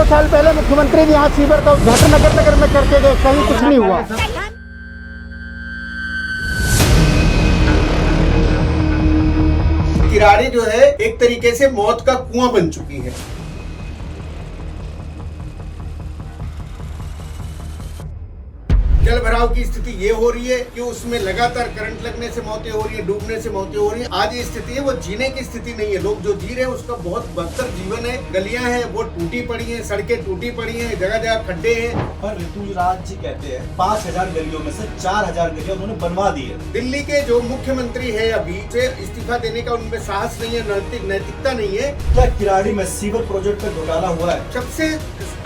साल पहले मुख्यमंत्री जी यहाँ सीवर का उद्घाटन नगर में करके गए, कहीं कुछ नहीं हुआ। किराड़ी जो है एक तरीके से मौत का कुआं बन चुकी है। जल भराव की स्थिति ये हो रही है कि उसमें लगातार करंट लगने से मौतें हो रही है, डूबने से मौतें हो रही है। आज ये स्थिति है वो जीने की स्थिति नहीं है। लोग जो जी रहे हैं उसका बहुत बदतर जीवन है। गलियां हैं वो टूटी पड़ी हैं, सड़कें टूटी पड़ी हैं, जगह जगह खड्डे हैं। पर ऋतुराज जी कहते हैं 5000 गलियों में से 4000 गलियां उन्होंने बनवा दी है। दिल्ली के जो मुख्यमंत्री है अभी से इस्तीफा देने का उनमें साहस नहीं है, नैतिकता नहीं है। क्या किराड़ी में सीवर प्रोजेक्ट पे घोटाला हुआ है? सबसे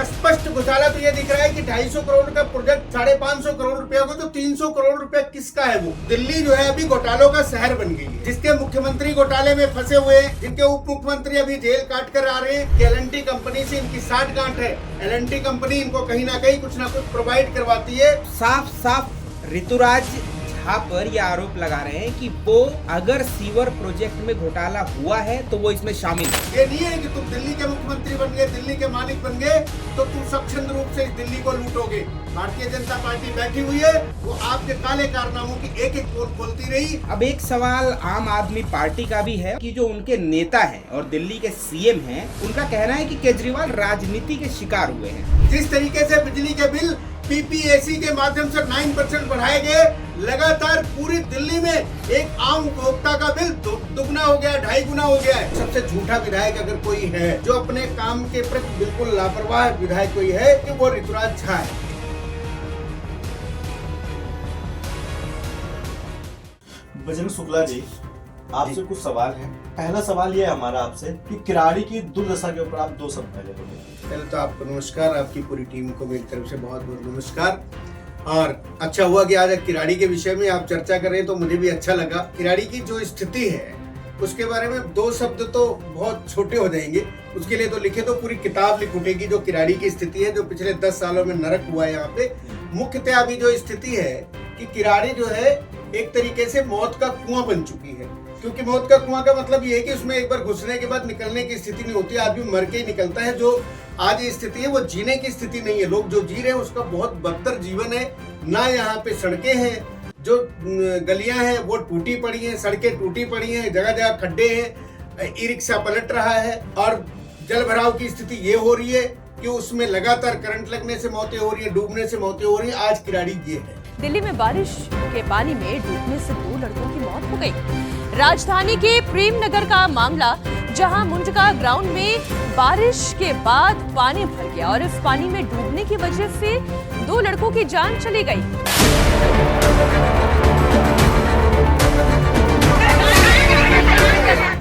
स्पष्ट घोटाला तो ये दिख रहा है कि 250 करोड़ का प्रोजेक्ट 550 करोड़ रुपया को तो 300 करोड़ रुपया किसका है? वो दिल्ली जो है अभी घोटालों का शहर बन गई है। जिसके मुख्यमंत्री घोटाले में फंसे हुए हैं, जिनके उप मुख्यमंत्री अभी जेल काट कर आ रहे हैं कि L&T कंपनी से इनकी साठगांठ है। L&T कंपनी इनको कहीं ना कहीं कुछ ना कुछ प्रोवाइड करवाती है। साफ साफ ऋतुराज झा पर यह आरोप लगा रहे हैं कि वो अगर सीवर प्रोजेक्ट में घोटाला हुआ है तो वो इसमें शामिल है। ये नहीं है कि तुम दिल्ली के मुख्यमंत्री बन गए, दिल्ली के मालिक बन गए तो तुम स्वच्छंद रूप से इस दिल्ली को लूटोगे। भारतीय जनता पार्टी बैठी हुई है, वो आपके काले कारनामों की एक एक पोल खोलती रही। अब एक सवाल आम आदमी पार्टी का भी है कि जो उनके नेता हैं और दिल्ली के सीएम हैं, उनका कहना है कि केजरीवाल राजनीति के शिकार हुए हैं। जिस तरीके से बिजली के बिल PPAC के माध्यम से 9% बढ़ाए गए, लगातार पूरी दिल्ली में एक आम उपभोक्ता का बिल दुगना हो गया, 2.5 गुना हो गया है। सबसे झूठा विधायक अगर कोई है जो अपने काम के प्रति बिल्कुल लापरवाह विधायक कोई है कि वो ऋतुराज झा है। बजरंग शुक्ला जी, आपसे कुछ सवाल है। पहला सवाल ये है हमारा आपसे कि किराड़ी की दुर्दशा के ऊपर आप 2 शब्द पहले बोलिए। पहले तो आपको नमस्कार, आपकी पूरी टीम को मेरी तरफ से बहुत बहुत नमस्कार। और अच्छा हुआ कि आज किराड़ी के विषय में आप चर्चा कर रहे हैं तो मुझे भी अच्छा लगा। किराड़ी की जो स्थिति है उसके बारे में 2 शब्द तो बहुत छोटे हो जाएंगे, उसके लिए तो लिखे तो पूरी किताब लिख उठेगी। जो किराड़ी की स्थिति है, जो पिछले 10 सालों में नरक हुआ है यहाँ पे, मुख्यतः अभी जो स्थिति है कि किराड़ी जो है एक तरीके से मौत का कुआं बन चुकी है। क्योंकि मौत का कुआं का मतलब ये है कि उसमें एक बार घुसने के बाद निकलने की स्थिति नहीं होती, आदमी मर के ही निकलता है। जो आज ये स्थिति है वो जीने की स्थिति नहीं है। लोग जो जी रहे हैं उसका बहुत बदतर जीवन है। ना यहाँ पे सड़कें हैं, जो गलियां हैं वो टूटी पड़ी हैं, सड़कें टूटी पड़ी हैं, जगह जगह खड्डे हैं, ई रिक्शा पलट रहा है। और जल भराव की स्थिति ये हो रही है कि उसमें लगातार करंट लगने से मौतें हो रही है, डूबने से मौतें हो रही है। आज किराड़ी ये है। दिल्ली में बारिश के पानी में डूबने से 2 लड़कों की मौत हो गई। राजधानी के प्रेम नगर का मामला, जहां मुंडका ग्राउंड में बारिश के बाद पानी भर गया और इस पानी में डूबने की वजह से 2 लड़कों की जान चली गई।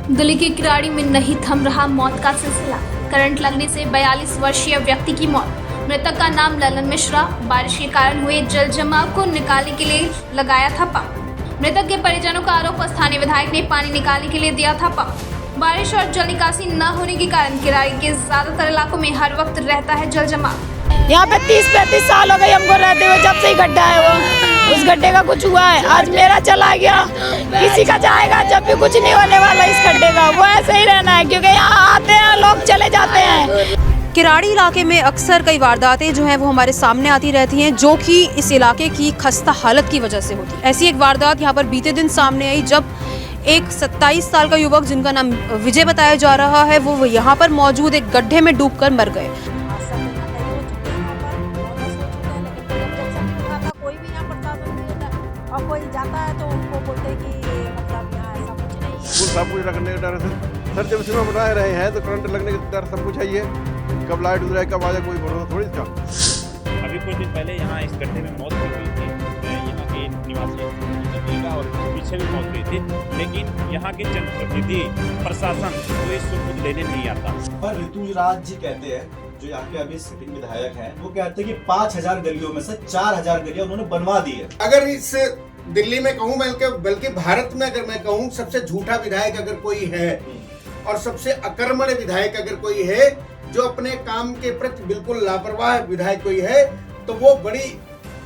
दिल्ली के किराड़ी में नहीं थम रहा मौत का सिलसिला। करंट लगने से 42 वर्षीय व्यक्ति की मौत। मृतक का नाम ललन मिश्रा। बारिश के कारण हुए जल जमाव को निकालने के लिए लगाया था पंप। मृतक के परिजनों का आरोप, स्थानीय विधायक ने पानी निकालने के लिए दिया था पंप। बारिश और जल निकासी न होने के कारण किराड़ी के ज्यादातर इलाकों में हर वक्त रहता है जल जमाव। यहाँ पे 30-35 साल हो गए हमको रहते हुए, जब से ही गड्ढा है वो, उस गड्ढे का कुछ हुआ है। आज मेरा चला गया, किसी का जाएगा, जब भी कुछ नहीं होने वाला इस गड्ढे का। वो ऐसे ही रहना है क्योंकि यहाँ आते हैं लोग, चले जाते हैं। किराड़ी इलाके में अक्सर कई वारदातें जो हैं वो हमारे सामने आती रहती हैं, जो कि इस इलाके की खस्ता हालत की वजह से होती है। ऐसी एक वारदात यहाँ पर बीते दिन सामने आई, जब एक 27 साल का युवक, जिनका नाम विजय बताया जा रहा है, वो यहाँ पर मौजूद एक गड्ढे में डूबकर मर गए। कोई भी यहाँ प्रशासन नहीं होता और कोई जाता है तो उनको बोलते कि मतलब यहाँ ऐसा कुछ नहीं है। सब कुछ रखने के डर से सर, जब सिनेमा बना रहे हैं तो करंट लगने के डर सब कुछ है। ये कब लाइट उतराए कब आ जाए कोई भरोसा थोड़ी था। अभी कुछ दिन पहले यहाँ इस गड्ढे में मौत हुई थी, यहाँ के निवासी और पीछे भी मौत हुई थी, लेकिन यहाँ के जनप्रतिनिधि प्रशासन कोई सुध लेने नहीं आता। पर ऋतुराज जी कहते हैं, जो यहाँ के अभी सिटिंग विधायक हैं, वो कहते हैं कि 5000 गलियों में से 4000 गलियां उन्होंने बनवा दी है। अगर इस दिल्ली में कहूँ बल्कि भारत में अगर मैं कहूँ, सबसे झूठा विधायक अगर कोई है और सबसे अकर्मण्य विधायक अगर कोई है, जो अपने काम के प्रति बिल्कुल लापरवाह विधायक कोई है, तो वो बड़ी,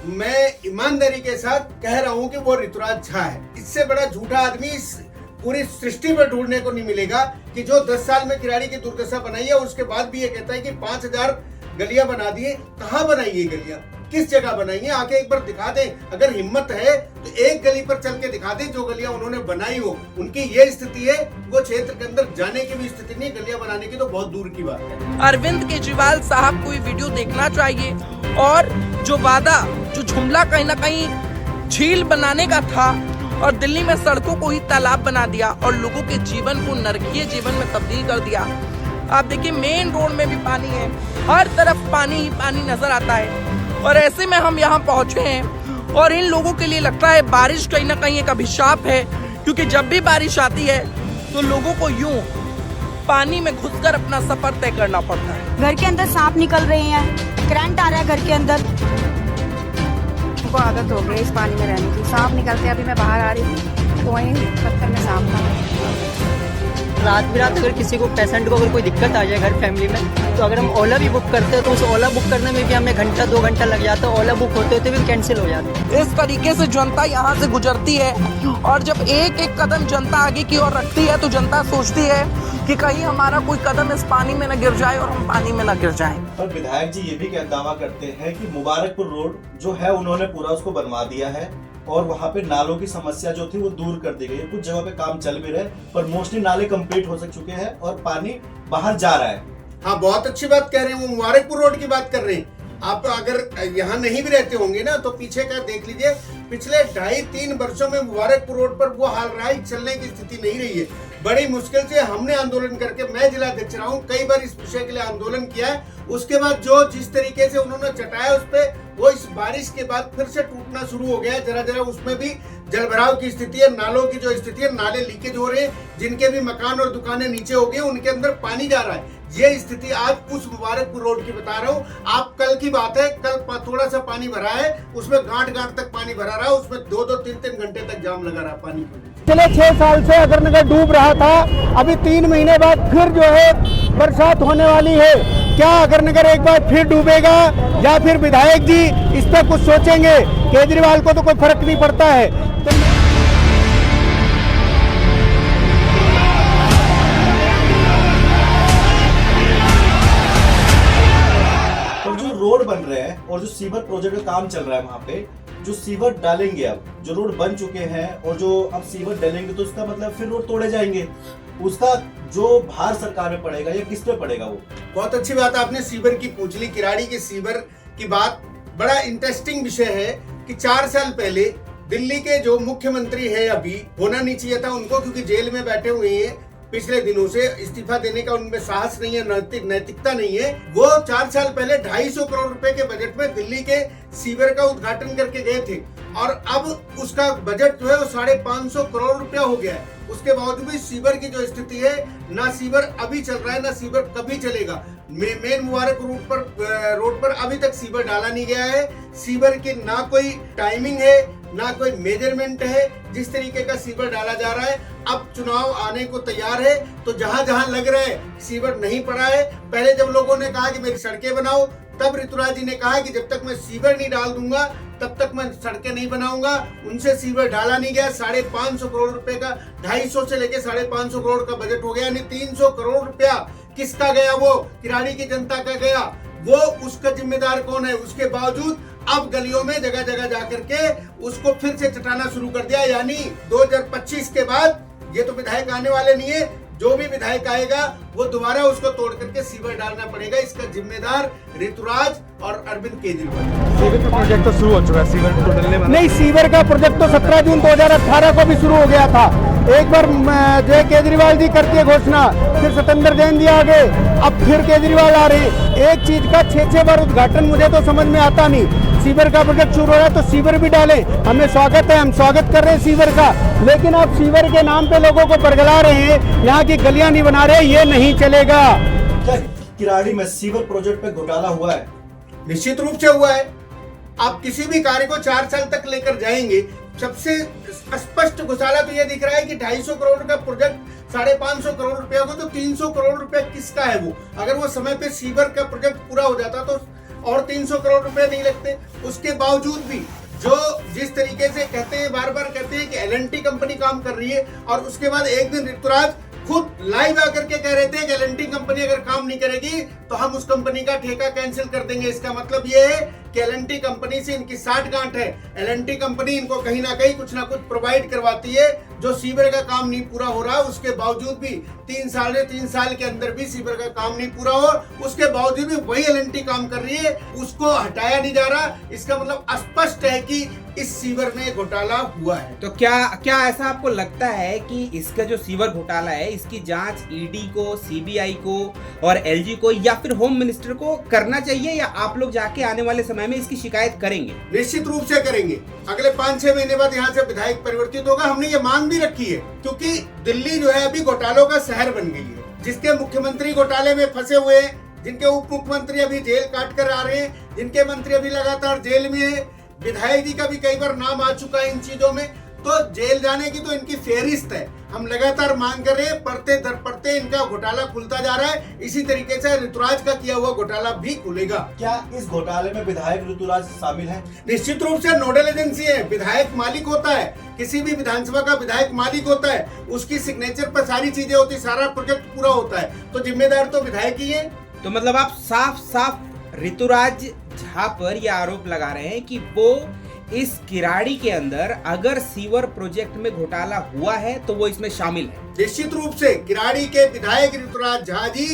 मैं ईमानदारी के साथ कह रहा हूं कि वो ऋतुराज झा है। इससे बड़ा झूठा आदमी इस पूरी सृष्टि में ढूंढने को नहीं मिलेगा कि जो 10 साल में किराड़ी की दुर्दशा बनाई है, उसके बाद भी ये कहता है कि 5000 गलियां बना दिए। कहाँ बनाई ये गलियां, किस जगह बनाई है, आके एक बार दिखा दें। अगर हिम्मत है तो एक गली पर चल के दिखा दें जो गलियां उन्होंने बनाई हो। उनकी ये स्थिति है, वो क्षेत्र के अंदर जाने की भी स्थिति नहीं, गलियां बनाने की तो बहुत दूर की बात है। अरविंद केजरीवाल साहब को ये वीडियो देखना चाहिए और जो वादा, जो जुमला कहीं ना कहीं झील बनाने का था और दिल्ली में सड़कों को ही तालाब बना दिया और लोगों के जीवन को नरकीय जीवन में तब्दील कर दिया। आप देखिए मेन रोड में भी पानी है, हर तरफ पानी ही पानी नजर आता है और ऐसे में हम यहाँ पहुंचे हैं और इन लोगों के लिए लगता है बारिश कहीं ना कहीं एक अभिशाप है, क्योंकि जब भी बारिश आती है तो लोगों को यूं पानी में घुसकर अपना सफर तय करना पड़ता है। घर के अंदर सांप निकल रहे हैं, करंट आ रहा है घर के अंदर। हमको आदत हो गई इस पानी में रहने की। सांप निकलते, अभी मैं बाहर आ रही थी तो वहीं पत्थर में सांप था। रात बिरात अगर किसी को पेशेंट को अगर कोई दिक्कत आ जाए घर फैमिली में, तो अगर हम ओला भी बुक करते हैं तो उस ओला बुक करने में भी हमें घंटा 2 घंटा लग जाता है। ओला बुक होते होते भी कैंसिल हो जाता है। इस तरीके से जनता यहाँ से गुजरती है और जब एक एक कदम जनता आगे की ओर रखती है तो जनता सोचती है कि कहीं हमारा कोई कदम इस पानी में न गिर जाए और हम पानी में न गिर जाएं। पर विधायक जी ये भी क्या दावा करते हैं कि मुबारकपुर रोड जो है उन्होंने पूरा उसको बनवा दिया है और वहाँ पे नालों की समस्या जो थी वो दूर कर दी गई है। कुछ जगह पे काम चल भी रहे पर मोस्टली नाले कंप्लीट हो चुके हैं और पानी बाहर जा रहा है। हाँ, बहुत अच्छी बात कह रहे हैं, वो मुबारकपुर रोड की बात कर रहे हैं। आप अगर यहाँ नहीं भी रहते होंगे ना तो पीछे का देख लीजिए, पिछले 2.5-3 वर्षों में मुबारकपुर रोड पर वो हाल रहा है, चलने की स्थिति नहीं रही है। बड़ी मुश्किल से हमने आंदोलन करके, मैं जिला अध्यक्ष रहा हूँ, कई बार इस विषय के लिए आंदोलन किया है। उसके बाद जो जिस तरीके से उन्होंने चटाया उस पे, वो इस बारिश के बाद फिर से टूटना शुरू हो गया है। जरा जरा उसमें भी जलभराव की स्थिति है, नालों की जो स्थिति है, नाले लीकेज हो रहे हैं, जिनके भी मकान और दुकानें नीचे हो गई उनके अंदर पानी जा रहा है। ये स्थिति आज उस मुबारकपुर रोड की बता रहा हूँ। आप कल की बात है, कल थोड़ा सा पानी भरा है, उसमें गांठ तक पानी भरा रहा, उसमें 2-2, 3-3 घंटे तक जाम लगा रहा पानी को। पिछले 6 साल से अगरनगर डूब रहा था, अभी 3 महीने बाद फिर जो है बरसात होने वाली है। क्या अगरनगर एक बार फिर डूबेगा या फिर विधायक जी इस पर कुछ सोचेंगे? केजरीवाल को तो कोई फर्क नहीं पड़ता है। और जो रोड बन रहे हैं और जो सीवर प्रोजेक्ट का काम चल रहा है, वहाँ पे जो सीवर डालेंगे, अब जो रोड बन चुके हैं और जो अब सीवर डालेंगे तो उसका मतलब फिर रोड तोड़े जाएंगे, उसका जो भार सरकार में पड़ेगा या किस पे पड़ेगा? वो बहुत अच्छी बात आपने सीवर की पूछ ली, किराड़ी के सीवर की बात। बड़ा इंटरेस्टिंग विषय है कि 4 साल पहले दिल्ली के जो मुख्यमंत्री है, अभी होना नहीं चाहिए था उनको, क्योंकि जेल में बैठे हुए हैं पिछले दिनों से, इस्तीफा देने का उनमें साहस नहीं है, नैतिकता नहीं है। वो 4 साल पहले 250 करोड़ रुपए के बजट में दिल्ली के सीवर का उद्घाटन करके गए थे और अब उसका बजट जो है वो 550 करोड़ रुपया हो गया है। उसके बावजूद भी सीवर की जो स्थिति है, ना सीवर अभी चल रहा है ना सीवर कभी चलेगा। मेन मुबारक रोड पर अभी तक सीवर डाला नहीं गया है। सीवर की ना कोई टाइमिंग है ना कोई मेजरमेंट है, जिस तरीके का सीवर डाला जा रहा है। अब चुनाव आने को तैयार है तो जहां जहां लग रहा है सीवर नहीं पड़ा है, पहले जब लोगों ने कहा कि मेरी सड़कें बनाओ, तब ऋतुराज जी ने कहा कि जब तक मैं सीवर नहीं डाल दूंगा तब तक मैं सड़कें नहीं बनाऊंगा। उनसे सीवर डाला नहीं गया। 550 करोड़ रुपए का, 250 से लेके 550 करोड़ का बजट हो गया, यानी 300 करोड़ रुपया किसका गया? वो किराड़ी की जनता का गया। वो उसका जिम्मेदार कौन है? उसके बावजूद अब गलियों में जगह जगह जाकर के उसको फिर से चटाना शुरू कर दिया। यानी 2025 के बाद ये तो विधायक आने वाले नहीं है, जो भी विधायक आएगा वो दोबारा उसको तोड़ करके सीवर डालना पड़ेगा। इसका जिम्मेदार ऋतुराज और अरविंद केजरीवाल। सीवर का प्रोजेक्ट तो शुरू हो चुका है, सीवर को डलने वाला नहीं, सीवर का प्रोजेक्ट तो 17 जून 2018 को भी शुरू हो गया था। एक बार जो है केजरीवाल जी करती है घोषणा, फिर सत्येंद्र जैन जी आ गए, अब फिर केजरीवाल आ रहे। एक चीज का 6 बार उद्घाटन मुझे तो समझ में आता नहीं। सीवर का प्रोजेक्ट शुरू हो रहा है तो सीवर भी डालें, हमें स्वागत है, हम स्वागत कर रहे हैं सीवर का। लेकिन आप सीवर के नाम पे लोगों को बरगला रहे हैं, यहाँ की गलियां नहीं बना रहे, ये नहीं चलेगा। क्या किराड़ी में सीवर प्रोजेक्ट पे घोटाला हुआ है? निश्चित रूप से हुआ है। आप किसी भी कार्य को 4 साल तक लेकर जाएंगे, सबसे स्पष्ट घोटाला तो ये दिख रहा है कि 250 करोड़ का प्रोजेक्ट 550 करोड़ रुपया को, तो 300 करोड़ रुपया किसका है? वो अगर वो समय पे सीवर का प्रोजेक्ट पूरा हो जाता तो और 300 करोड़ रुपए नहीं लगते। उसके बावजूद भी जो जिस तरीके से कहते हैं, बार बार कहते हैं कि L&T कंपनी काम कर रही है, और उसके बाद एक दिन ऋतुराज खुद लाइव आकर के कह रहे थे कि एल&टी कंपनी अगर काम नहीं करेगी तो हम उस कंपनी का ठेका कैंसिल कर देंगे। इसका मतलब ये है कि एल&टी कंपनी से इनकी साठगांठ है। एल&टी कंपनी इनको कहीं ना कहीं कुछ ना कुछ प्रोवाइड करवाती है। जो सीवर का काम नहीं पूरा हो रहा, उसके बावजूद भी 3 साल के अंदर भी सीवर का काम नहीं पूरा हो, उसके बावजूद भी वही एल&टी काम कर रही है, उसको हटाया नहीं जा रहा। इसका मतलब स्पष्ट है कि इस सीवर में घोटाला हुआ है। तो क्या ऐसा आपको लगता है कि इसका जो सीवर घोटाला है, इसकी जांच ईडी को, सीबीआई को और एलजी को या फिर होम मिनिस्टर को करना चाहिए, या आप लोग जाके आने वाले समय में इसकी शिकायत करेंगे? निश्चित रूप से करेंगे। अगले 5-6 महीने बाद यहाँ से विधायक परिवर्तित होगा। हमने ये मांग भी रखी है, क्योंकि दिल्ली जो है अभी घोटालों का शहर बन गई है। जिसके मुख्यमंत्री घोटाले में फंसे हुए हैं, जिनके उप मुख्यमंत्री अभी जेल काट कर आ रहे हैं, जिनके मंत्री अभी लगातार जेल में है, विधायक जी का भी कई बार नाम आ चुका है इन चीजों में, तो जेल जाने की तो इनकी फेहरिस्त है। हम लगातार मांग कर रहे हैं, पढ़ते दर पढ़ते इनका घोटाला खुलता जा रहा है। इसी तरीके से ऋतुराज का किया हुआ घोटाला भी खुलेगा। क्या इस घोटाले में विधायक ऋतुराज शामिल है? निश्चित रूप से नोडल एजेंसी है। विधायक मालिक होता है, किसी भी विधानसभा का विधायक मालिक होता है, उसकी सिग्नेचर पर सारी चीजें होती, सारा प्रोजेक्ट पूरा होता है, तो जिम्मेदार तो विधायक ही है। तो मतलब आप साफ ऋतुराज झा पर यह आरोप लगा रहे हैं कि वो इस किराड़ी के अंदर अगर सीवर प्रोजेक्ट में घोटाला हुआ है तो वो इसमें शामिल है। निश्चित रूप से किराड़ी के विधायक ऋतुराज झा जी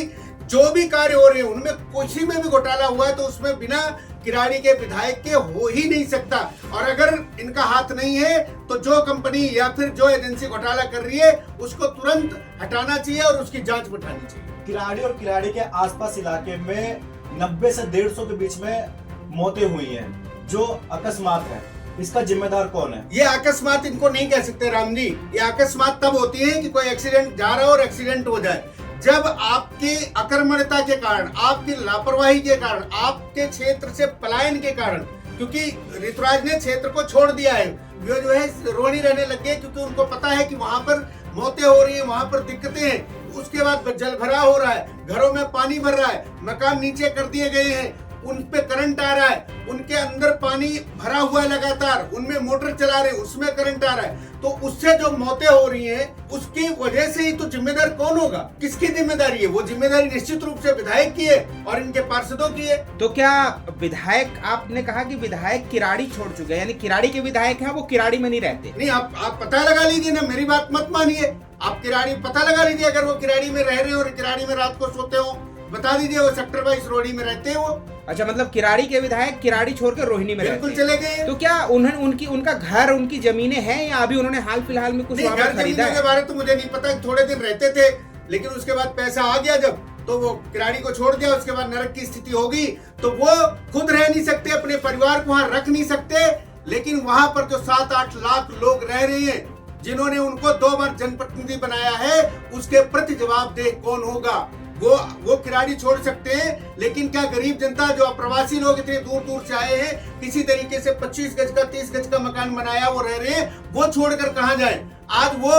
जो भी कार्य हो रहे हैं उनमें किसी में भी घोटाला हुआ है तो उसमें बिना किराड़ी के विधायक के हो ही नहीं सकता। और अगर इनका हाथ नहीं है तो जो कंपनी या फिर जो एजेंसी घोटाला कर रही है उसको तुरंत हटाना चाहिए और उसकी जांच बिठानी चाहिए। किराड़ी और किराड़ी के आसपास इलाके में 90 से 150 के बीच में मौतें हुई हैं, जो अकस्मात है। इसका जिम्मेदार कौन है? ये अकस्मात इनको नहीं कह सकते राम जी। ये अकस्मात तब होती है कि कोई एक्सीडेंट जा रहा हो और एक्सीडेंट हो जाए। जब आपकी अकर्मण्यता के कारण, आपकी लापरवाही के कारण, आपके क्षेत्र से पलायन के कारण, क्योंकि ऋतुराज ने क्षेत्र को छोड़ दिया है, वो जो है रोनी रहने लग गए, क्योंकि उनको पता है कि वहां पर मौतें हो रही है, वहां पर दिक्कतें हैं। उसके बाद जल भराव हो रहा है, घरों में पानी भर रहा है, मकान नीचे कर दिए गए हैं, उन पे करंट आ रहा है, उनके अंदर पानी भरा हुआ है लगातार, उनमें मोटर चला रहे हैं, उसमें करंट आ रहा है, तो उससे जो मौतें हो रही हैं उसकी वजह से ही तो जिम्मेदार कौन होगा? किसकी जिम्मेदारी है? वो जिम्मेदारी निश्चित रूप से विधायक की है और इनके पार्षदों की है। तो क्या विधायक, आपने कहा कि विधायक किराड़ी छोड़ चुके हैं, यानी किराड़ी के विधायक हैं वो किराड़ी में नहीं रहते? नहीं, आप पता लगा लीजिए ना, मेरी बात मत मानिए। आप किराड़ी पता लगा लीजिए, अगर वो किराड़ी में रह रहे हो और किराड़ी में रात को सोते हो, बता दीजिए वो सेक्टर 22 रोहिणी में रहते हैं वो। अच्छा, मतलब किराड़ी के विधायक किराड़ी छोड़कर रोहिणी में बिल्कुल चले गए। तो क्या उनका घर, उनकी जमीनें हैं या अभी उन्होंने हाल फिलहाल में कुछ घर खरीदा के बारे तो मुझे नहीं पता। थोड़े दिन रहते थे, लेकिन उसके बाद पैसा आ गया जब, तो वो किराड़ी को छोड़ दिया। उसके बाद नरक की स्थिति होगी, तो वो खुद रह नहीं सकते, अपने परिवार को वहां रख नहीं सकते, लेकिन वहां पर जो 7-8 लाख लोग रह रहे हैं, जिन्होंने उनको 2 बार जनप्रतिनिधि बनाया है, उसके प्रति जवाबदेह कौन होगा? वो किराड़ी छोड़ सकते हैं, लेकिन क्या गरीब जनता, जो अप्रवासी लोग इतने दूर दूर से आए हैं, किसी तरीके से 25 गज का 30 गज का मकान बनाया वो रह रहे हैं, वो छोड़कर कहां जाए? आज वो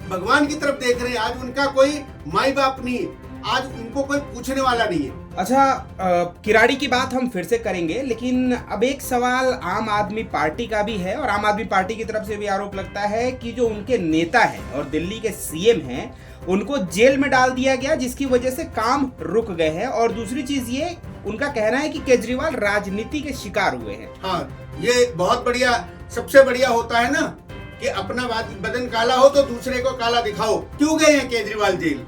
भगवान की तरफ देख रहे हैं, आज उनका कोई माई बाप नहीं, आज उनको कोई पूछने वाला नहीं है। अच्छा, किराड़ी की बात हम फिर से करेंगे, लेकिन अब एक सवाल आम आदमी पार्टी का भी है, और आम आदमी पार्टी की तरफ से भी आरोप लगता है कि जो उनके नेता हैं और दिल्ली के सीएम हैं, उनको जेल में डाल दिया गया, जिसकी वजह से काम रुक गए हैं। और दूसरी चीज ये उनका कहना है कि केजरीवाल राजनीति के शिकार हुए हैं। हाँ, ये बहुत बढ़िया, सबसे बढ़िया होता है ना कि अपना बदन काला हो तो दूसरे को काला दिखाओ। क्यों गए हैं केजरीवाल जेल?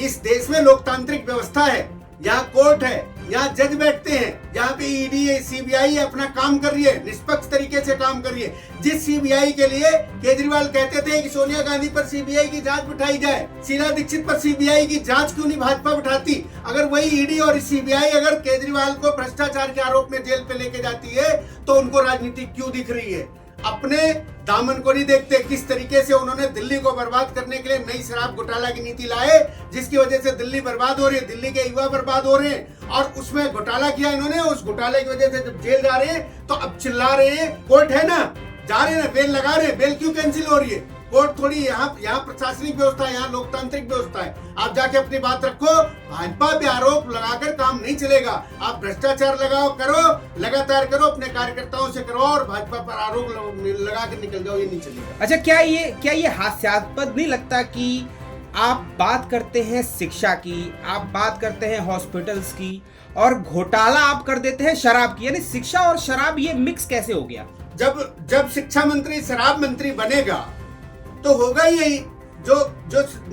इस देश में लोकतांत्रिक व्यवस्था है, यहाँ कोर्ट है, यहाँ जज बैठते हैं, यहाँ पे ईडी सीबीआई अपना काम कर रही है, निष्पक्ष तरीके से काम कर रही है। जिस सीबीआई के लिए केजरीवाल कहते थे कि सोनिया गांधी पर सीबीआई की जांच बिठाई जाए, शीला दीक्षित पर सीबीआई की जांच क्यों नहीं भाजपा बिठाती? अगर वही ईडी और सीबीआई अगर केजरीवाल को भ्रष्टाचार के आरोप में जेल पे लेके जाती है, तो उनको राजनीति क्यों दिख रही है? अपने दामन को नहीं देखते। किस तरीके से उन्होंने दिल्ली को बर्बाद करने के लिए नई शराब घोटाला की नीति लाए, जिसकी वजह से दिल्ली बर्बाद हो रही है, दिल्ली के युवा बर्बाद हो रहे हैं, और उसमें घोटाला किया इन्होंने। उस घोटाले की वजह से जब जेल जा रहे हैं तो अब चिल्ला रहे हैं, कोर्ट है ना, जा रहे हैं ना, बेल लगा रहे हैं, बेल क्यों कैंसिल हो रही है? कोर्ट थोड़ी, यहाँ प्रशासनिक व्यवस्था है, यहाँ लोकतांत्रिक व्यवस्था है। आप जाके अपनी बात रखो, भाजपा पे आरोप लगाकर काम नहीं चलेगा। आप भ्रष्टाचार लगाओ, करो, लगातार करो, अपने कार्यकर्ताओं से करो, और भाजपा पर आरोप लगा कर निकल जाओ, ये नहीं चलेगा। अच्छा, क्या ये हास्यास्पद नहीं लगता कि आप बात करते हैं शिक्षा की, आप बात करते हैं हॉस्पिटल्स की, और घोटाला आप कर देते हैं शराब की। यानी शिक्षा और शराब ये मिक्स कैसे हो गया? जब शिक्षा मंत्री शराब मंत्री बनेगा तो होगा यही। जो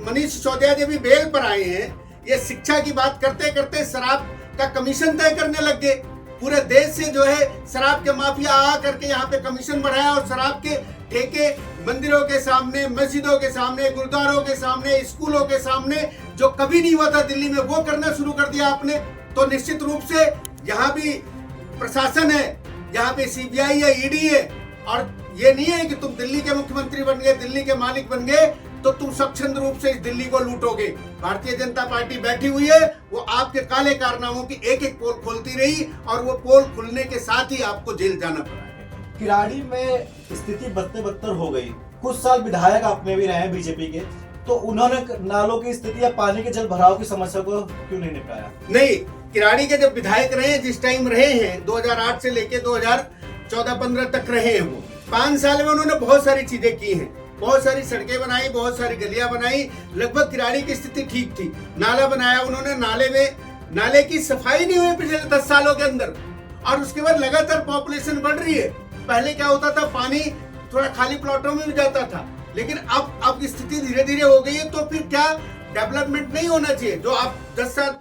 मनीष सिसोदिया जी भी बेल पर आए हैं, ये शिक्षा की बात करते करते शराब का कमीशन तय करने लग गए। पूरे देश से जो है शराब के माफिया आ करके यहाँ पे कमीशन बढ़ाया और शराब के ठेके मंदिरों के सामने, मस्जिदों के सामने, गुरुद्वारों के सामने, स्कूलों के सामने, जो कभी नहीं हुआ था दिल्ली में, वो करना शुरू कर दिया आपने। तो निश्चित रूप से यहाँ भी प्रशासन है, यहाँ पे सीबीआई है, ईडी है, और ये नहीं है कि तुम दिल्ली के मुख्यमंत्री बन गए, दिल्ली के मालिक बन गए तो तुम स्वच्छंद रूप से इस दिल्ली को लूटोगे। भारतीय जनता पार्टी बैठी हुई है, वो आपके काले कारनामों की एक एक पोल खोलती रही और वो पोल खुलने के साथ ही आपको जेल जाना पड़ा है। किराड़ी में स्थिति बदतर हो गई। कुछ साल विधायक आपने भी रहे हैं बीजेपी के, तो उन्होंने नालों की स्थिति या पानी के जल भराव की समस्या को क्यों नहीं निपटाया? नहीं, किराड़ी के जब विधायक रहे, जिस टाइम रहे हैं 2008 से लेके 2014-15 तक रहे हैं, वो 5 साल में उन्होंने बहुत सारी चीजें की हैं। बहुत सारी सड़कें बनाई, बहुत सारी गलियां बनाई, लगभग किराड़ी की स्थिति ठीक थी। नाला बनाया उन्होंने, नाले की सफाई नहीं हुई पिछले 10 सालों के अंदर, और उसके बाद लगातार पॉपुलेशन बढ़ रही है। पहले क्या होता था, पानी थोड़ा खाली प्लॉटों में भी जाता था, लेकिन अब स्थिति धीरे धीरे हो गई है। तो फिर क्या डेवलपमेंट नहीं होना चाहिए? जो आप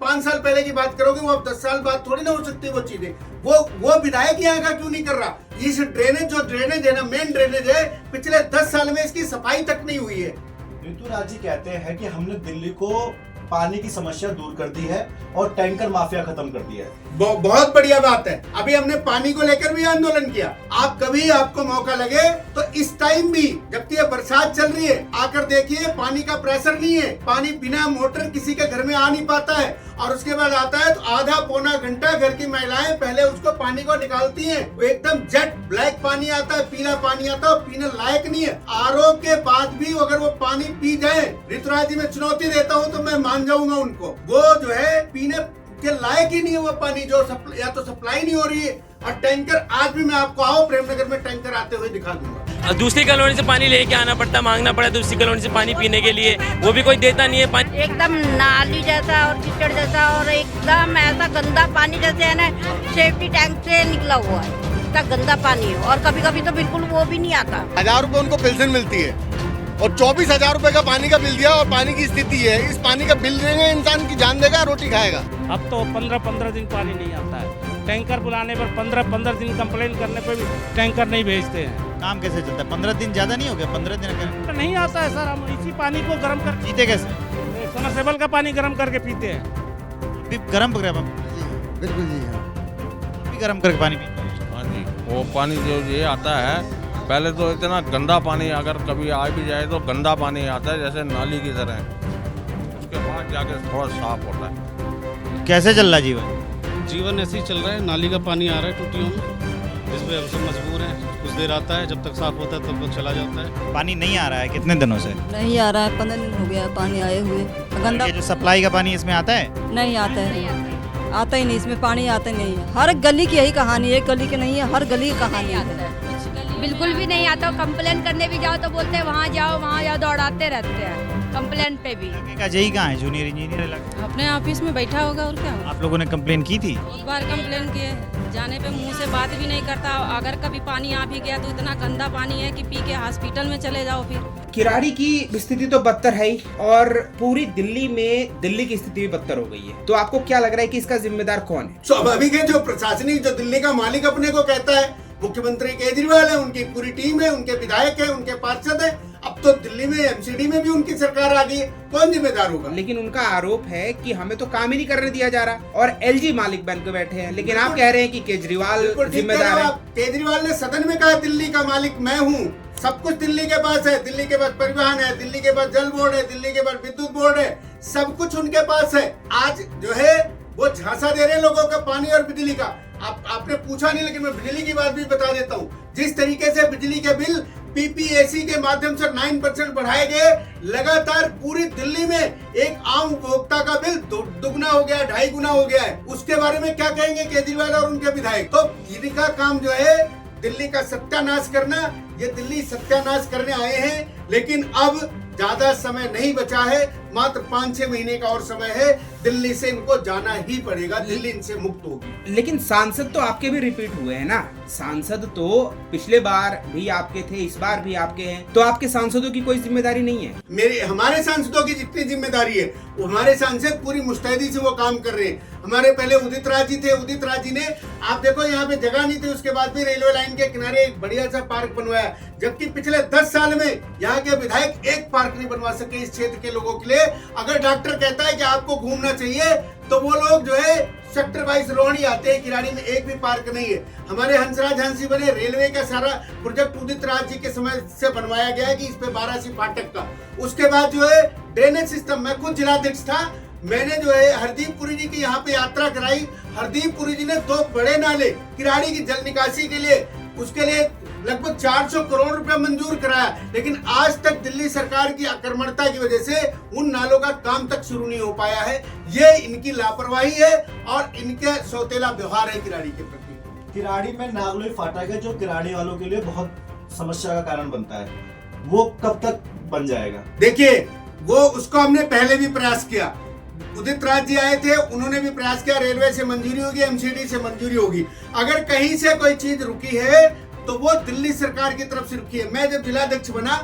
5 साल पहले की बात करोगे, वो अब 10 साल बाद थोड़ी ना हो सकती वो चीजें। वो विधायक यहाँ का क्यों नहीं कर रहा? इस ड्रेनेज है ना, मेन ड्रेनेज है, पिछले 10 साल में इसकी सफाई तक नहीं हुई है। ऋतुराज जी कहते हैं कि हमने दिल्ली को पानी की समस्या दूर कर दी है और टैंकर माफिया खत्म कर दिया है। बहुत बढ़िया बात है। अभी हमने पानी को लेकर भी आंदोलन किया। आप कभी आपको मौका लगे तो इस टाइम भी, जबकि ये बरसात चल रही है, आकर देखिए, पानी का प्रेशर नहीं है। पानी बिना मोटर किसी के घर में आ नहीं पाता है, और उसके बाद आता है तो आधा पौना घंटा घर की महिलाएं पहले उसको पानी को निकालती हैं। वो एकदम जेट ब्लैक पानी आता है, पीला पानी आता है, पीने लायक नहीं है। आरओ के बाद भी अगर वो पानी पी जाए, ऋतुराज जी मैं चुनौती देता हूँ तो मैं मान जाऊंगा उनको, वो जो है पीने के लायक ही नहीं है वो पानी, जो या तो सप्लाई नहीं हो रही है। और टैंकर, आज भी मैं आपको आओ प्रेमनगर में टैंकर आते हुए दिखा दूंगा। दूसरी कॉलोनी से पानी लेके आना पड़ता, मांगना पड़ा दूसरी कॉलोनी से पानी पीने के लिए, वो भी कोई देता नहीं है पानी। एकदम नाली जैसा और कीचड़ जैसा और एकदम ऐसा गंदा पानी जैसे है ना, सेफ्टी टैंक से निकला हुआ है, इतना गंदा पानी है। और कभी कभी तो बिल्कुल वो भी नहीं आता। 1000 रुपए उनको पेंशन मिलती है और 24,000 रुपए का पानी का बिल दिया, और पानी की स्थिति है, इस पानी का बिल देंगे इंसान की जान देगा, रोटी खाएगा। अब तो 15-15 दिन पानी नहीं आता है। टैंकर बुलाने पर 15-15 दिन कंप्लेन करने पर भी टैंकर नहीं भेजते हैं। काम कैसे चलता है? 15 दिन ज्यादा नहीं हो गया? 15 दिन तो नहीं आता है सर। हम इसी पानी को गर्म कर पीते कैसे? समरसेबल का पानी गर्म करके पीते हैं। गर्म पकड़ा? बिल्कुल जी, गर्म करके पानी पीते हैं। हाँ जी, वो पानी जो ये आता है, पहले तो इतना गंदा पानी, अगर कभी आ भी जाए तो गंदा पानी आता है जैसे नाली की तरह, उसके बाद जाके थोड़ा साफ होता है। कैसे चल रहा जीवन? जीवन ऐसे ही चल रहा है। नाली का पानी आ रहा है टूटियों में, जिसमें हम सब मजबूर हैं। कुछ देर आता है, जब तक साफ होता है तब तक चला जाता है। पानी नहीं आ रहा है कितने दिनों से? नहीं आ रहा है, 15 दिन हो गया पानी आए हुए। गंदा ये जो सप्लाई का पानी इसमें आता है? नहीं आता है, आता ही नहीं, इसमें पानी आता ही नहीं है। हर गली की यही कहानी है, एक गली की नहीं है, हर गली की कहानी है। बिल्कुल भी नहीं आता। कंप्लेन करने भी जाओ तो बोलते हैं वहाँ जाओ दौड़ाते रहते हैं कंप्लेन पे भी। जही कहाँ है? जूनियर इंजीनियर अपने ऑफिस में बैठा होगा और क्या। आप लोगों ने कंप्लेन की थी? बहुत बार कंप्लेन किए, जाने पे मुंह से बात भी नहीं करता। अगर कभी पानी आ भी गया तो इतना गंदा पानी है कि पी के हॉस्पिटल में चले जाओ। फिर किराड़ी की स्थिति तो बदतर है ही, और पूरी दिल्ली की स्थिति भी बदतर हो गई है। तो आपको क्या लग रहा है कि इसका जिम्मेदार कौन है? स्वाभाविक है, जो प्रशासनिक, जो दिल्ली का मालिक अपने को कहता है, मुख्यमंत्री केजरीवाल है, उनकी पूरी टीम है, उनके विधायक है, उनके पार्षद है। अब तो दिल्ली में एमसीडी में भी उनकी सरकार आ गई है, कौन जिम्मेदार होगा? लेकिन उनका आरोप है कि हमें तो काम ही नहीं करने दिया जा रहा, और एलजी मालिक बन के बैठे हैं। लेकिन आप कह रहे हैं कि केजरीवाल जिम्मेदार है। केजरीवाल ने सदन में कहा दिल्ली का मालिक मैं हूँ, सब कुछ दिल्ली के पास है, दिल्ली के पास परिवहन है, दिल्ली के पास जल बोर्ड है, दिल्ली के पास विद्युत बोर्ड है, सब कुछ उनके पास है। आज जो है वो झांसा दे रहे हैं लोगों का पानी और बिजली का। आपने पूछा नहीं, लेकिन मैं बिजली की बात भी बता देता हूँ। जिस तरीके से बिजली के बिल पीपीएसी के माध्यम से 9% बढ़ाए गए, लगातार पूरी दिल्ली में एक आम उपभोक्ता का बिल दुगना हो गया, 2.5 गुना हो गया है। उसके बारे में क्या कहेंगे केजरीवाल और उनके विधायक? तो इनका काम जो है दिल्ली का सत्यानाश करना, ये दिल्ली सत्यानाश करने आए हैं। लेकिन अब ज्यादा समय नहीं बचा है, मात्र 5-6 महीने का और समय है। दिल्ली से इनको जाना ही पड़ेगा, दिल्ली इनसे मुक्त होगी। लेकिन सांसद तो आपके भी रिपीट हुए हैं ना, सांसद तो पिछले बार भी आपके थे, इस बार भी आपके हैं, तो आपके सांसदों की कोई जिम्मेदारी नहीं है? हमारे सांसदों की जितनी जिम्मेदारी है, वो हमारे सांसद पूरी मुस्तैदी से वो काम कर रहे हैं। हमारे पहले उदित राज जी थे, उदित राज जी ने, आप देखो यहाँ पे जगह नहीं थी, उसके बाद भी रेलवे लाइन के किनारे एक बढ़िया सा पार्क बनवाया, जबकि पिछले 10 साल में यहाँ के विधायक एक पार्क नहीं बनवा सके इस क्षेत्र के लोगों के लिए। अगर डॉक्टर कहता है कि आपको घूमना चाहिए, तो वो लोग जो है सेक्टर 22 रोहिणी आते हैं, किराड़ी में एक भी पार्क नहीं है। हमारे हंसराज हंसी बने, रेलवे का सारा प्रोजेक्ट उदित राज जी के समय से बनवाया गया है कि इस पे 12 फाटक का। उसके बाद जो है ड्रेनेज सिस्टम, मैं खुद जिलाध्यक्ष था, मैंने जो है हरदीप पुरी जी की यहाँ पे यात्रा कराई। हरदीप पुरी जी ने 2 बड़े नाले किराड़ी की जल निकासी के लिए, उसके लिए लगभग 400 करोड़ रुपया मंजूर कराया, लेकिन आज तक दिल्ली सरकार की अकर्मण्यता की वजह से उन नालों का काम तक शुरू नहीं हो पाया है। ये इनकी लापरवाही है और इनके सौतेला व्यवहार है किराड़ी के प्रति। किराड़ी में नागलोई फाटक है जो किराड़ी वालों के लिए बहुत समस्या का कारण बनता है, वो कब तक बन जाएगा? देखिए, वो उसको हमने पहले भी प्रयास किया, उदित राज जी आए थे, उन्होंने भी प्रयास किया, रेलवे से मंजूरी होगी, एमसीडी से मंजूरी होगी। अगर कहीं से कोई चीज रुकी है तो वो दिल्ली सरकार की तरफ से रुकी है। मैं जब जिलाध्यक्ष बना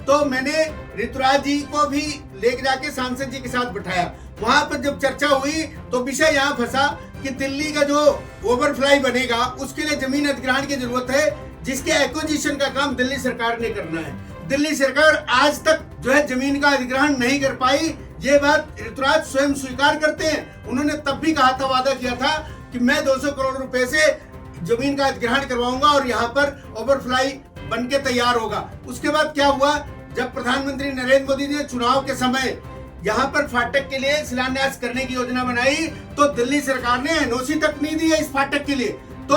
तो मैंने ऋतुराज जी को भी लेके जाके सांसद जी के साथ बैठाया। वहां पर जब चर्चा हुई तो विषय यहाँ फंसा कि दिल्ली का जो ओवरफ्लाई बनेगा उसके लिए जमीन अधिग्रहण की जरूरत है, जिसके एक्विजिशन का काम दिल्ली सरकार ने करना है। दिल्ली सरकार आज तक जो है जमीन का अधिग्रहण नहीं कर पाई। ये बात ऋतुराज स्वयं स्वीकार करते हैं। उन्होंने तब भी कहा था, वादा किया था कि मैं 200 करोड़ रुपए से जमीन का अधिग्रहण करवाऊंगा और यहाँ पर ओवरफ्लाई बन के तैयार होगा। उसके बाद क्या हुआ, जब प्रधानमंत्री नरेंद्र मोदी ने चुनाव के समय यहाँ पर फाटक के लिए शिलान्यास करने की योजना बनाई, तो दिल्ली सरकार ने एनओसी तक नहीं दी है इस फाटक के लिए। तो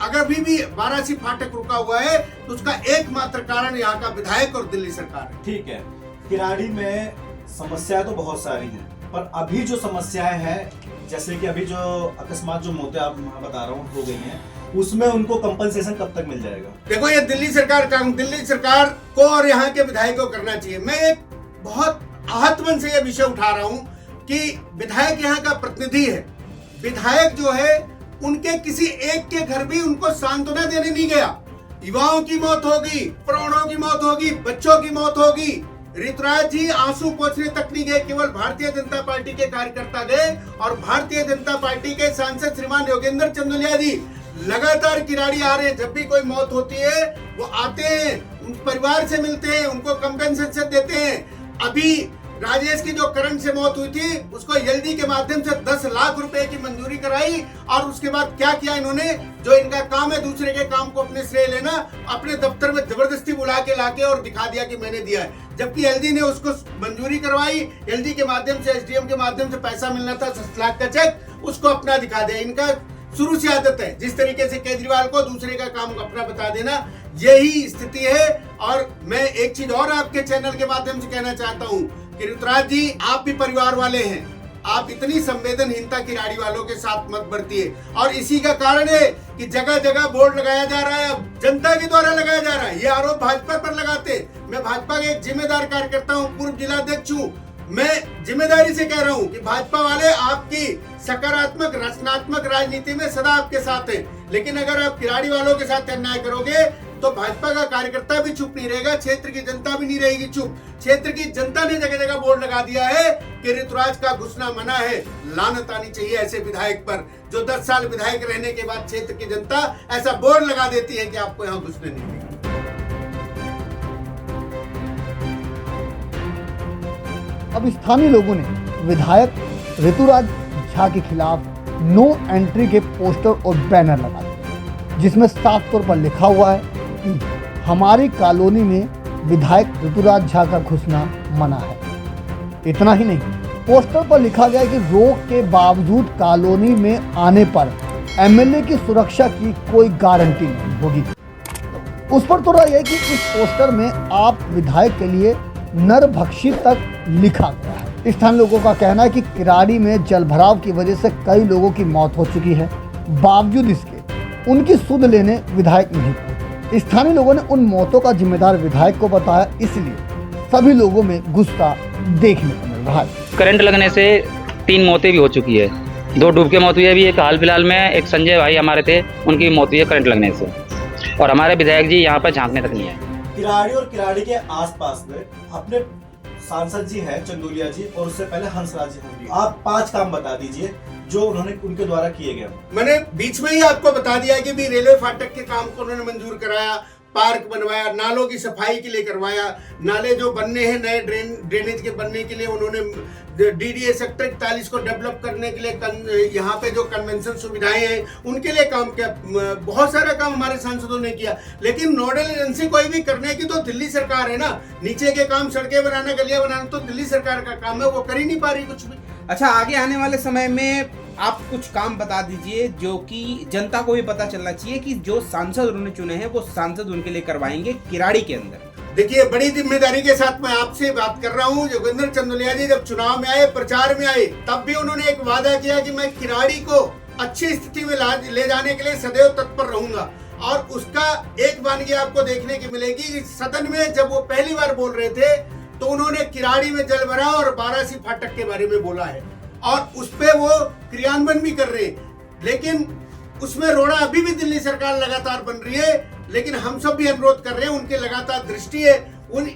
अगर भी 12 फाटक रुका हुआ है तो उसका एकमात्र कारण यहाँ का विधायक और दिल्ली सरकार है। ठीक है, किराड़ी में समस्याएं तो बहुत सारी हैं, पर अभी जो समस्याएं हैं, जैसे कि अभी जो अकस्मात जो मौतें आप बता रहा हूँ हो गई हैं, उसमें उनको कंपनसेशन कब तक मिल जाएगा? देखो, ये दिल्ली सरकार को और यहाँ के विधायकों को करना चाहिए। मैं एक बहुत आहत मन से ये विषय उठा रहा हूँ कि विधायक यहाँ का प्रतिनिधि है। विधायक जो है उनके किसी एक के घर भी उनको सांत्वना देने नहीं गया। युवाओं की मौत होगी, प्रौढ़ों की मौत होगी, बच्चों की मौत होगी। ऋतुराज जी आंसू पोंछने तक नहीं गए, केवल भारतीय जनता पार्टी के कार्यकर्ता गए और भारतीय जनता पार्टी के सांसद श्रीमान योगेंद्र चंदोलिया जी लगातार किराड़ी आ रहे हैं। जब भी कोई मौत होती है वो आते हैं, उन परिवार से मिलते हैं, उनको कंपेंसेशन देते हैं। अभी राजेश की जो करंट से मौत हुई थी उसको एलडी के माध्यम से 10 लाख रुपए की मंजूरी कराई और उसके बाद क्या किया इन्होंने, जो इनका काम है दूसरे के काम को अपने श्रेय लेना, अपने दफ्तर में जबरदस्ती बुला के लाके और दिखा दिया कि मैंने दिया है। जबकि एलडी ने उसको मंजूरी करवाई, एलडी के माध्यम से, एसडीएम के माध्यम से पैसा मिलना था 7 लाख का चेक, उसको अपना दिखा दिया। इनका शुरू से आदत है, जिस तरीके से केजरीवाल को दूसरे का काम अपना बता देना, यही स्थिति है। और मैं एक चीज और आपके चैनल के माध्यम से कहना चाहता हूँ कि ऋतुराज जी, आप भी परिवार वाले हैं, आप इतनी संवेदनहीनता किराड़ी वालों के साथ मत बरतिए। और इसी का कारण है कि जगह जगह बोर्ड लगाया जा रहा है, जनता के द्वारा लगाया जा रहा है। ये आरोप भाजपा पर लगाते। मैं भाजपा का एक जिम्मेदार कार्यकर्ता हूँ, पूर्व जिलाध्यक्ष हूँ। मैं जिम्मेदारी से कह रहा हूँ कि भाजपा वाले आपकी सकारात्मक रचनात्मक राजनीति में सदा आपके साथ हैं, लेकिन अगर आप किराड़ी वालों के साथ अन्याय करोगे तो भाजपा का कार्यकर्ता भी चुप नहीं रहेगा, क्षेत्र की जनता भी नहीं रहेगी चुप। क्षेत्र की जनता ने जगह जगह बोर्ड लगा दिया है कि ऋतुराज का घुसना मना है। लानत आनी चाहिए ऐसे विधायक पर, जो 10 साल विधायक रहने के बाद क्षेत्र की जनता ऐसा बोर्ड लगा देती है कि आपको यहाँ घुसने नहीं देगा। अब स्थानीय लोगों ने विधायक ऋतुराज झा के खिलाफ नो एंट्री के पोस्टर और बैनर लगा दिए, जिसमें साफ तौर पर लिखा हुआ है कि हमारी कॉलोनी में विधायक ऋतुराज झा का घुसना मना है। इतना ही नहीं, पोस्टर पर लिखा गया कि रोक के बावजूद कॉलोनी में आने पर एमएलए की सुरक्षा की कोई गारंटी नहीं होगी। उस पर तो यह है कि इस पोस्टर में आप विधायक के लिए नरभक्षी तक लिखा गया है। स्थानीय लोगों का कहना है कि किराड़ी में जलभराव की वजह से कई लोगों की मौत हो चुकी है, बावजूद इसके उनकी सुध लेने विधायक नहीं पहुंचे। स्थानीय लोगों ने उन मौतों का जिम्मेदार विधायक को बताया, इसलिए सभी लोगों में गुस्सा देखने को मिल रहा है। करंट लगने से 3 मौतें भी हो चुकी है, 2 डूब के मौत हुई है। अभी एक हाल फिलहाल में एक संजय भाई हमारे थे, उनकी मौत हुई है करंट लगने से, और हमारे विधायक जी यहाँ पर झांकने तक नहीं आए। किराड़ी और किराड़ी के आसपास में अपने सांसद जी हैं चंदोलिया जी, और उससे पहले हंसराज जी होंगे। आप 5 काम बता दीजिए जो उन्होंने उनके द्वारा किए गए। मैंने बीच में ही आपको बता दिया कि भी रेलवे फाटक के काम को उन्होंने मंजूर कराया, पार्क बनवाया, नालों की सफाई के लिए करवाया, नाले जो बनने हैं नए ड्रेनेज के बनने के लिए उन्होंने डीडीए सेक्टर 41 को डेवलप करने के लिए यहाँ पे जो कन्वेंशन सुविधाएं हैं उनके लिए काम किया। बहुत सारा काम हमारे सांसदों ने किया, लेकिन नोडल एजेंसी कोई भी करने की तो दिल्ली सरकार है ना। नीचे के काम सड़कें बनाना, गलियां बनाना तो दिल्ली सरकार का काम है, वो कर ही नहीं पा रही कुछ भी। अच्छा, आगे आने वाले समय में आप कुछ काम बता दीजिए जो कि जनता को भी पता चलना चाहिए कि जो सांसद उन्होंने चुने हैं वो सांसद उनके लिए करवाएंगे किराड़ी के अंदर। देखिए, बड़ी जिम्मेदारी के साथ मैं आपसे बात कर रहा हूँ। जोगिंदर चंदोलिया जी जब चुनाव में आए, प्रचार में आए, तब भी उन्होंने एक वादा किया कि मैं किराड़ी को अच्छी स्थिति में ले जाने के लिए सदैव तत्पर रहूंगा। और उसका एक वानगी आपको देखने की मिलेगी। सदन में जब वो पहली बार बोल रहे थे तो उन्होंने किराड़ी में जल भरा और बारासी फाटक के बारे में बोला है, और उस पे वो क्रियान्वयन भी कर रहे हैं। लेकिन उसमें रोड़ा अभी भी दिल्ली सरकार लगातार बन रही है। लेकिन हम सब भी अनुरोध कर रहे हैं, उनके लगातार दृष्टि है,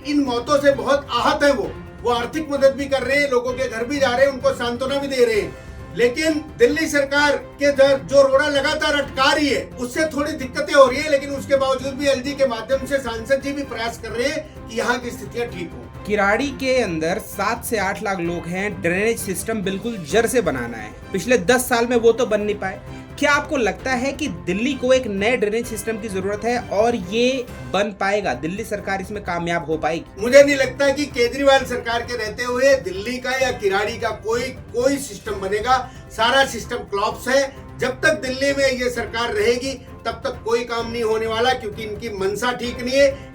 इन मौतों से बहुत आहत है। वो आर्थिक मदद भी कर रहे हैं, लोगों के घर भी जा रहे हैं, उनको सांत्वना भी दे रहे हैं। लेकिन दिल्ली सरकार के जो रोड़ा लगातार अटका रही है उससे थोड़ी दिक्कतें हो रही है। लेकिन उसके बावजूद भी एलजी के माध्यम से सांसद जी भी प्रयास कर रहे हैं कि यहाँ की स्थितियाँ ठीक हो। किराड़ी के अंदर 7 से 8 लाख लोग हैं। ड्रेनेज सिस्टम बिल्कुल जड़ से बनाना है। पिछले 10 साल में वो तो बन नहीं पाए। क्या आपको लगता है कि दिल्ली को एक नए ड्रेनेज सिस्टम की जरूरत है और ये बन पाएगा? दिल्ली सरकार इसमें कामयाब हो पाएगी? मुझे नहीं लगता कि केजरीवाल सरकार के रहते हुए दिल्ली का या किराड़ी का कोई सिस्टम बनेगा। सारा सिस्टम क्लॉप्स है। जब तक दिल्ली में ये सरकार रहेगी तब तक कोई काम नहीं होने वाला, क्योंकि इनकी मंशा ठीक नहीं है।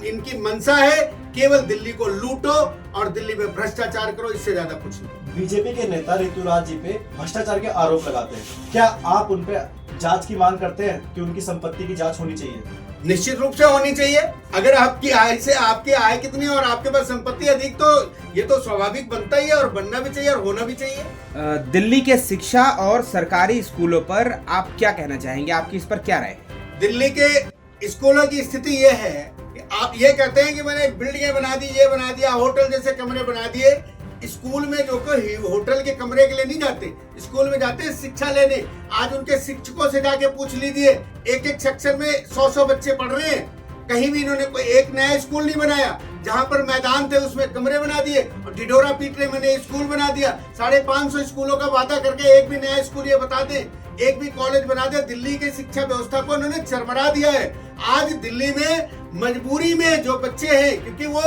इनकी मंशा है केवल दिल्ली को लूटो और दिल्ली में भ्रष्टाचार करो, इससे ज्यादा कुछ नहीं। बीजेपी के नेता ऋतुराज जी पे भ्रष्टाचार के आरोप लगाते हैं। क्या आप उन पे जांच की मांग करते हैं कि उनकी संपत्ति की जांच होनी चाहिए? निश्चित रूप से होनी चाहिए। अगर आपकी आय से आपकी आय कितनी और आपके पास संपत्ति अधिक, तो ये तो स्वाभाविक बनता ही है और बनना भी चाहिए और होना भी चाहिए। दिल्ली के शिक्षा और सरकारी स्कूलों पर आप क्या कहना चाहेंगे? आपकी इस पर क्या राय है? दिल्ली के स्कूलों की स्थिति ये है कि आप ये कहते हैं कि मैंने बिल्डिंगें बना दी, ये बना दिया, होटल जैसे कमरे बना दिए। स्कूल में जो कोई होटल के कमरे के लिए नहीं जाते, स्कूल में जाते हैं शिक्षा लेने। आज उनके शिक्षकों से जाके पूछ लीजिए, एक सेक्शन में 100 बच्चे पढ़ रहे हैं। कहीं भी इन्होंने कोई एक नया स्कूल नहीं बनाया। जहां पर मैदान थे उसमें कमरे बना दिए और ढिढोरा पीट रहे, मैंने स्कूल बना दिया। 550 स्कूलों का वादा करके एक भी नया स्कूल ये बता दे, एक भी कॉलेज बना दे। दिल्ली की शिक्षा व्यवस्था को उन्होंने चरमरा दिया है। आज दिल्ली में मजबूरी में जो बच्चे हैं, क्योंकि वो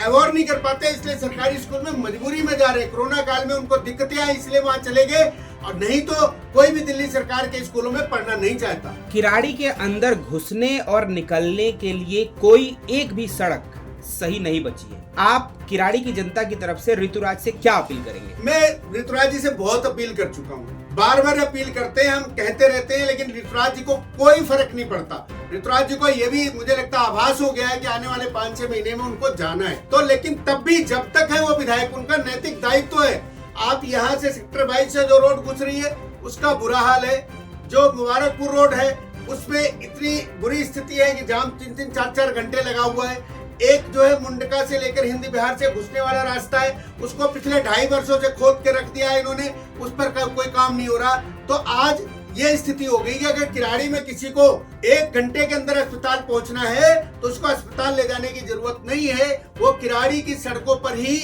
अवॉर्ड नहीं कर पाते, इसलिए सरकारी स्कूल में मजबूरी में जा रहे हैं। कोरोना काल में उनको दिक्कतें आई इसलिए वहां चले गए, और नहीं तो कोई भी दिल्ली सरकार के स्कूलों में पढ़ना नहीं चाहता। किराड़ी के अंदर घुसने और निकलने के लिए कोई एक भी सड़क सही नहीं बची है। आप किराड़ी की जनता की तरफ से ऋतुराज से क्या अपील करेंगे? मैं ऋतुराज जी से बहुत अपील कर चुका हूँ, बार बार अपील करते हैं, हम कहते रहते हैं, लेकिन ऋतुराज जी को कोई फर्क नहीं पड़ता। ऋतुराज जी को ये भी मुझे लगता है आभास हो गया है कि आने वाले 5-6 महीने में उनको जाना है। तो लेकिन तब भी जब तक है वो विधायक, उनका नैतिक दायित्व है। आप यहाँ से सेक्टर 22 से जो रोड गुजरी है उसका बुरा हाल है। जो मुबारकपुर रोड है उसमें इतनी बुरी स्थिति है कि जाम 3-3, 4-4 घंटे लगा हुआ है। एक जो है मुंडका से लेकर हिंदी बिहार से घुसने वाला रास्ता है, उसको पिछले 2.5 वर्षों से खोद के रख दिया है इन्होंने, उस पर कोई काम नहीं हो रहा। तो आज ये स्थिति हो गई कि अगर किराड़ी में किसी को 1 घंटे के अंदर अस्पताल पहुंचना है तो उसको अस्पताल ले जाने की जरूरत नहीं है। वो किराड़ी की सड़कों पर ही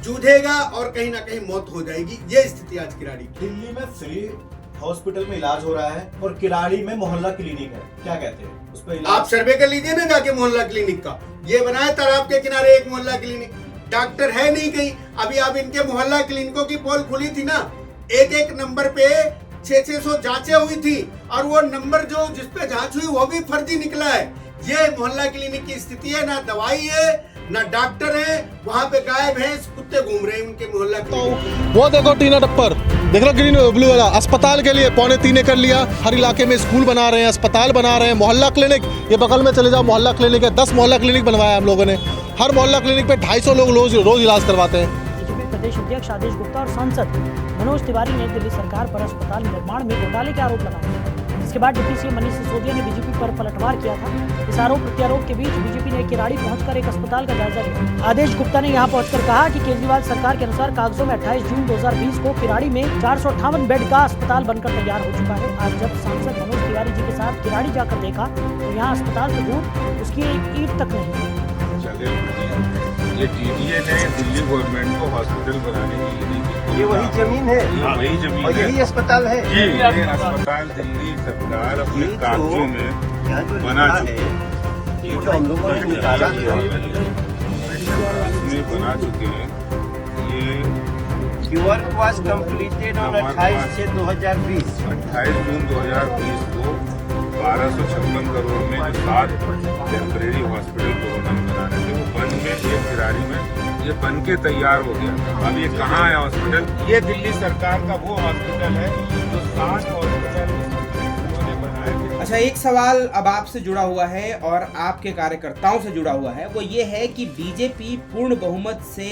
जूझेगा और कहीं ना कहीं मौत हो जाएगी। ये स्थिति आज किराड़ी की। दिल्ली में फ्री हॉस्पिटल में इलाज हो रहा है और किराड़ी में मोहल्ला क्लिनिक है, क्या कहते हैं उस पर? आप सर्वे कर लीजिए ना जाके मोहल्ला क्लिनिक का। ये बनाया तालाब के किनारे एक मोहल्ला क्लिनिक, डॉक्टर है नहीं कहीं। अभी आप इनके मोहल्ला क्लिनिकों की पोल खुली थी ना, एक नंबर पे 600 जांचें हुई थी और वो नंबर जो जिसपे जांच हुई वो भी फर्जी निकला है। ये मोहल्ला क्लिनिक की स्थिति है। ना दवाई है, ना डॉक्टर है, वहाँ पे गाय भैंस कुत्ते घूम रहे हैं उनके मोहल्ला में। वो देखो टीना टप्पर, देख रहा ग्रीन ब्लू वाला, अस्पताल के लिए 3.25 एकड़ लिया। हर इलाके में स्कूल बना रहे हैं, अस्पताल बना रहे हैं, मोहल्ला क्लिनिक, ये बगल में चले जाओ मोहल्ला क्लिनिक है, 10 मोहल्ला क्लिनिक बनवाया हम लोगों ने। हर मोहल्ला क्लिनिक पे 250 लोग रोज इलाज करवाते हैं। बीजेपी प्रदेश अध्यक्ष आदेश गुप्ता और सांसद मनोज तिवारी ने दिल्ली सरकार पर अस्पताल निर्माण में घोटाले के आरोप लगाए। इसके बाद डिप्टी सीएम मनीष सिसोदिया ने बीजेपी पर पलटवार किया था। इस आरोप प्रत्यारोप के बीच बीजेपी ने किराड़ी पहुंचकर एक अस्पताल का जायजा लिया। आदेश गुप्ता ने यहां पहुंचकर कहा कि केजरीवाल सरकार के अनुसार कागजों में 28 जून 2020 को किराड़ी में 458 बेड का अस्पताल बनकर तैयार हो चुका है। आज जब सांसद मनोज तिवारी जी के साथ किराड़ी जाकर देखा तो यहाँ अस्पताल से दूर उसकी एक ईंट तक नहीं। ये टीडीए ने दिल्ली गवर्नमेंट को हॉस्पिटल बनाने के लिए ये वही जमीन है, हाँ वही जमीन और यही अस्पताल है। ये अस्पताल दिल्ली सरकार अपने कागजों में बना चुकी है। ये तो हम लोगों ने निकाला बना चुके हैं। ये वर्क वाज कंप्लीटेड ऑन 28 जून 2020 को 1256 करोड़ में जो 7 टेम्परेरी हॉस्पिटल कोरोना में बनाने थे वो बन के एक किराड़ी में ये बन के तैयार हो गया। अब ये कहाँ है हॉस्पिटल? ये दिल्ली सरकार का वो हॉस्पिटल है जो 7 हॉस्पिटल उन्होंने बनाए थे। अच्छा, एक सवाल अब आपसे जुड़ा हुआ है और आपके कार्यकर्ताओं से जुड़ा हुआ है, वो ये है कि बीजेपी पूर्ण बहुमत से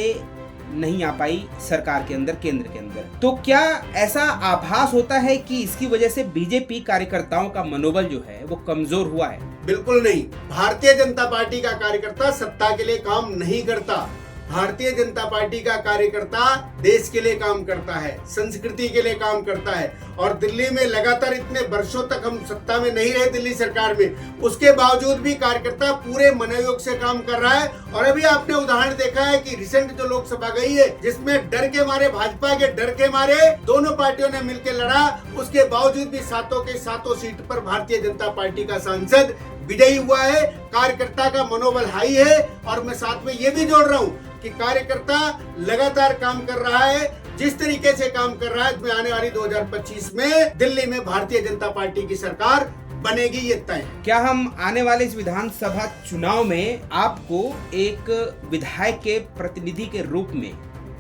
नहीं आ पाई सरकार के अंदर, केंद्र के अंदर, तो क्या ऐसा आभास होता है कि इसकी वजह से बीजेपी कार्यकर्ताओं का मनोबल जो है वो कमजोर हुआ है? बिल्कुल नहीं। भारतीय जनता पार्टी का कार्यकर्ता सत्ता के लिए काम नहीं करता। भारतीय जनता पार्टी का कार्यकर्ता देश के लिए काम करता है, संस्कृति के लिए काम करता है। और दिल्ली में लगातार इतने वर्षों तक हम सत्ता में नहीं रहे दिल्ली सरकार में, उसके बावजूद भी कार्यकर्ता पूरे मनोयोग से काम कर रहा है। और अभी आपने उदाहरण देखा है कि रिसेंट जो लोकसभा गई है जिसमें डर के मारे, भाजपा के डर के मारे दोनों पार्टियों ने मिलकर लड़ा, उसके बावजूद भी 7 के 7 सीट पर भारतीय जनता पार्टी का सांसद विजयी हुआ है। कार्यकर्ता का मनोबल हाई है। और मैं साथ में ये भी जोड़ रहा हूँ कि कार्यकर्ता लगातार काम कर रहा है। जिस तरीके से काम कर रहा है, आने वाली 2025 में दिल्ली में भारतीय जनता पार्टी की सरकार बनेगी, ये तय है। क्या हम आने वाले इस विधानसभा चुनाव में आपको एक विधायक के प्रतिनिधि के रूप में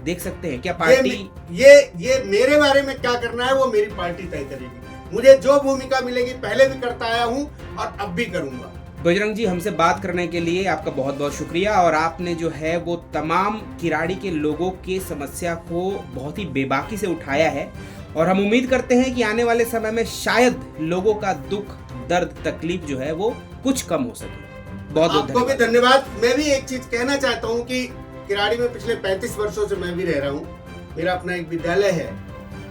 देख सकते हैं? क्या पार्टी ये मेरे बारे में क्या करना है वो मेरी पार्टी तय करेगी। मुझे जो भूमिका मिलेगी पहले भी करता आया हूँ और अब भी करूंगा। बजरंग जी, हमसे बात करने के लिए आपका बहुत बहुत शुक्रिया। और आपने जो है वो तमाम किराड़ी के लोगों की समस्या को बहुत ही बेबाकी से उठाया है और हम उम्मीद करते हैं कि आने वाले समय में शायद लोगों का दुख, दर्द, तकलीफ जो है वो कुछ कम हो सके। बहुत बहुत आपको भी धन्यवाद। मैं भी एक चीज कहना चाहता हूँ कि किराड़ी में पिछले 35 वर्षों से मैं भी रह रहा हूँ। मेरा अपना एक विद्यालय है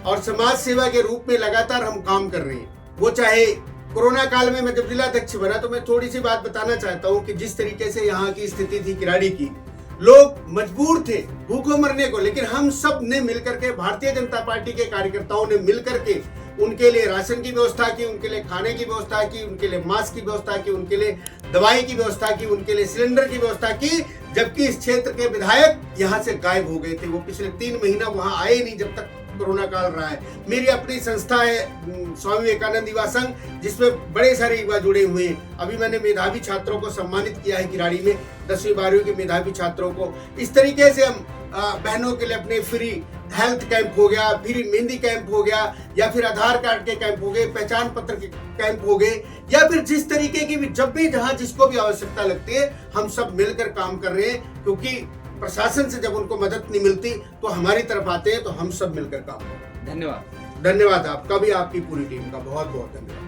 और समाज सेवा के रूप में लगातार हम काम कर रहे हैं। वो चाहे कोरोना काल में मैं जब जिलाध्यक्ष बना तो मैं थोड़ी सी बात बताना चाहता हूँ कि जिस तरीके से यहाँ की स्थिति थी किराड़ी की, लोग मजबूर थे भूखों मरने को, लेकिन हम सब ने मिलकर के, भारतीय जनता पार्टी के कार्यकर्ताओं ने मिलकर के उनके लिए राशन की व्यवस्था की, उनके लिए खाने की व्यवस्था की, उनके लिए मास्क की व्यवस्था की, उनके लिए दवाई की व्यवस्था की, उनके लिए सिलेंडर की व्यवस्था की। जबकि इस क्षेत्र के विधायक यहाँ से गायब हो गए थे। वो पिछले 3 महीना वहाँ आए नहीं जब तक कोरोना काल रहा है। मेरी अपनी संस्था है स्वामी विवेकानंद युवा संघ, जिसमें बड़े सारे युवा जुड़े हुए हैं। अभी मैंने मेधावी छात्रों को सम्मानित किया है किराड़ी में, 10वीं 12वीं के मेधावी छात्रों को। इस तरीके से हम बहनों के लिए अपने फ्री हेल्थ कैंप हो गया, फ्री मेहंदी कैंप हो गया, या फिर आधार कार्ड के कैंप हो गए, पहचान पत्र के कैंप हो गए, या फिर जिस तरीके की भी जब भी जहाँ जिसको भी आवश्यकता लगती है हम सब मिलकर काम कर रहे हैं। क्योंकि प्रशासन से जब उनको मदद नहीं मिलती तो हमारी तरफ आते हैं, तो हम सब मिलकर काम करें। धन्यवाद। धन्यवाद आपका भी, आपकी पूरी टीम का बहुत बहुत धन्यवाद।